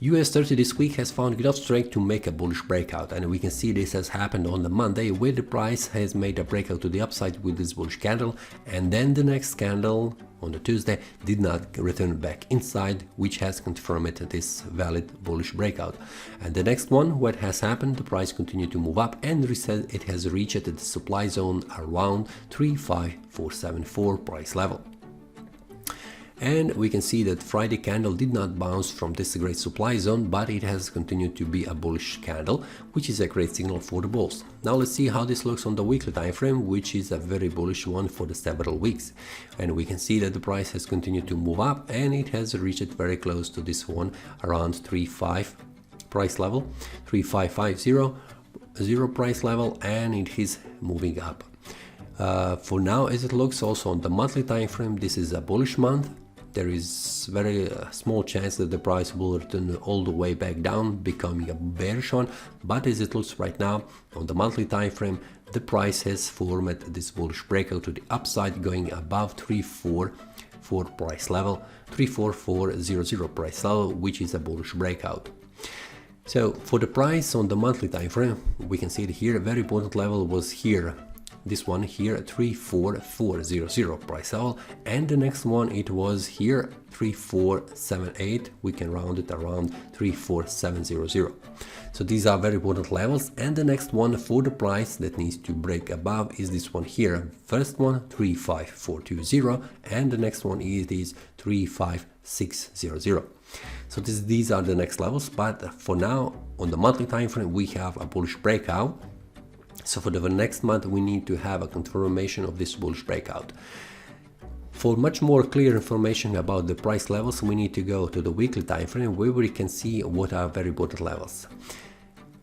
US30 this week has found enough strength to make a bullish breakout, and we can see this has happened on the Monday, where the price has made a breakout to the upside with this bullish candle, and then the next candle on the Tuesday did not return back inside, which has confirmed this valid bullish breakout. And the next one, what has happened, the price continued to move up and it has reached the supply zone around 35474 price level. And we can see that Friday candle did not bounce from this great supply zone, but it has continued to be a bullish candle, which is a great signal for the bulls. Now let's see how this looks on the weekly time frame, which is a very bullish one for the several weeks. And we can see that the price has continued to move up, and it has reached very close to this one around 3.5 price level, 3.550 price level, and it is moving up. For now, as it looks also on the monthly time frame, this is a bullish month. There is very small chance that the price will return all the way back down, becoming a bearish one, but as it looks right now on the monthly time frame, the price has formed this bullish breakout to the upside, going above 344 price level, 34400 price level, which is a bullish breakout. So for the price on the monthly time frame, we can see it here. A very important level was here, this one here, 34400 price level, and the next one it was here 3478. We can round it around 34700. So these are very important levels, and the next one for the price that needs to break above is this one here. First one 35420, and the next one is 35600. So these are the next levels, but for now on the monthly time frame we have a bullish breakout. So for the next month we need to have a confirmation of this bullish breakout. For much more clear information about the price levels, we need to go to the weekly time frame, where we can see what are very important levels.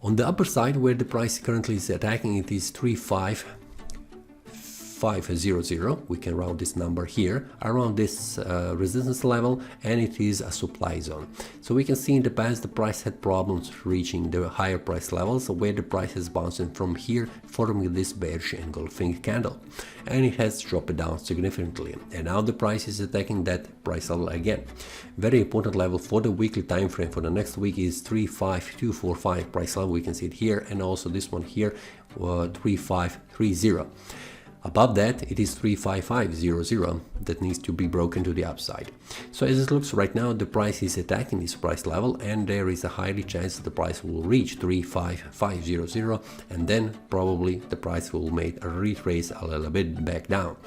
On the upper side, where the price currently is attacking, it is 35500. We can round this number here around this resistance level, and it is a supply zone. So we can see in the past the price had problems reaching the higher price levels, where the price is bouncing from here, forming this bearish engulfing candle, and it has dropped down significantly, and now the price is attacking that price level again. Very important level for the weekly time frame for the next week is 35245 price level. We can see it here, and also this one here, 3530. Above that, it is 35500 that needs to be broken to the upside. So as it looks right now, the price is attacking this price level, and there is a highly chance that the price will reach 35500, and then probably the price will make a retrace a little bit back down.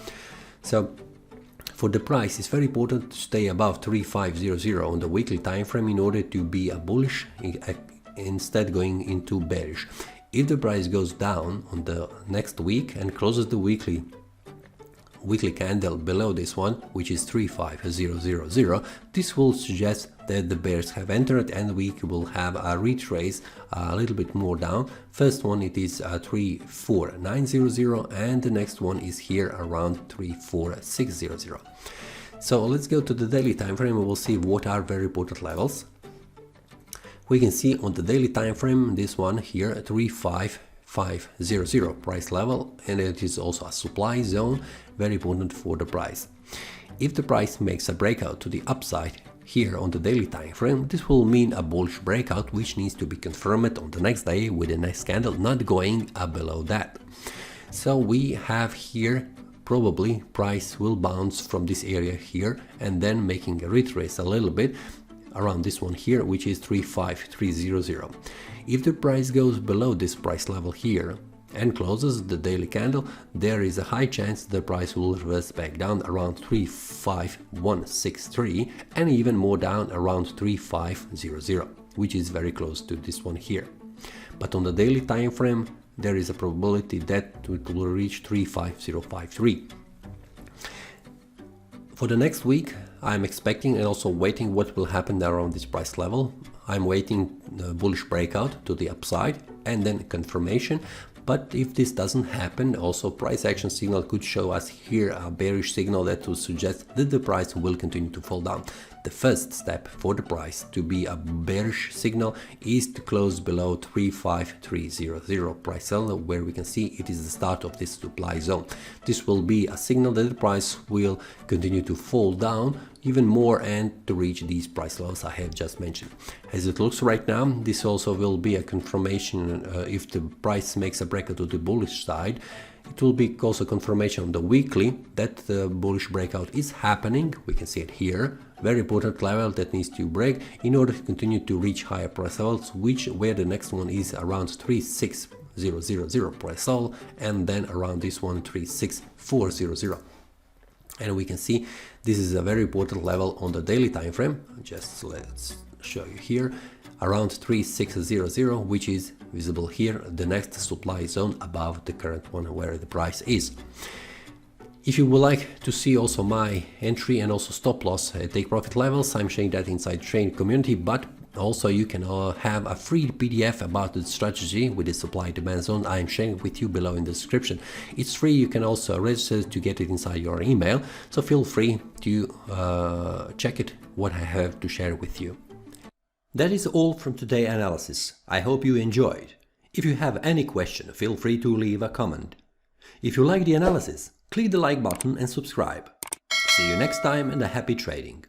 So for the price, it's very important to stay above 3500 on the weekly time frame in order to be a bullish instead going into bearish. If the price goes down on the next week and closes the weekly candle below this one, which is 35000, this will suggest that the bears have entered, and we will have a retrace a little bit more down. First one, it is 34900, and the next one is here around 34600. So let's go to the daily time frame and we'll see what are very important levels. We can see on the daily time frame this one here, 35500 price level, and it is also a supply zone, very important for the price. If the price makes a breakout to the upside here on the daily time frame, this will mean a bullish breakout, which needs to be confirmed on the next day with the next candle not going below that. So we have here probably price will bounce from this area here and then making a retrace a little bit around this one here, which is 35300. If the price goes below this price level here and closes the daily candle, there is a high chance the price will reverse back down around 35163, and even more down around 3500, which is very close to this one here. But on the daily time frame, there is a probability that it will reach 35053. For the next week, I'm expecting and also waiting what will happen around this price level. I'm waiting a bullish breakout to the upside and then confirmation. But if this doesn't happen, also price action signal could show us here a bearish signal that will suggest that the price will continue to fall down. the first step for the price to be a bearish signal is to close below 35300 price level, where we can see it is the start of this supply zone. This will be a signal that the price will continue to fall down even more and to reach these price levels I have just mentioned. As it looks right now, this also will be a confirmation if the price makes a breakout to the bullish side. It will be also confirmation on the weekly that the bullish breakout is happening. We can see it here. Very important level that needs to break in order to continue to reach higher price levels, where the next one is around 36000 price level, and then around this one 36400. And we can see this is a very important level on the daily time frame. Just let's show you here, around 3600, which is visible here, the next supply zone above the current one where the price is. If you would like to see also my entry and also stop loss take profit levels, I'm sharing that inside trading community, but also you can have a free PDF about the strategy with the supply demand zone. I'm sharing with you below in the description. It's free. You can also register to get it inside your email, so feel free to check it, what I have to share with you. That is all from today's analysis. I hope you enjoyed. If you have any question, feel free to leave a comment. If you like the analysis, click the like button and subscribe. See you next time and a happy trading.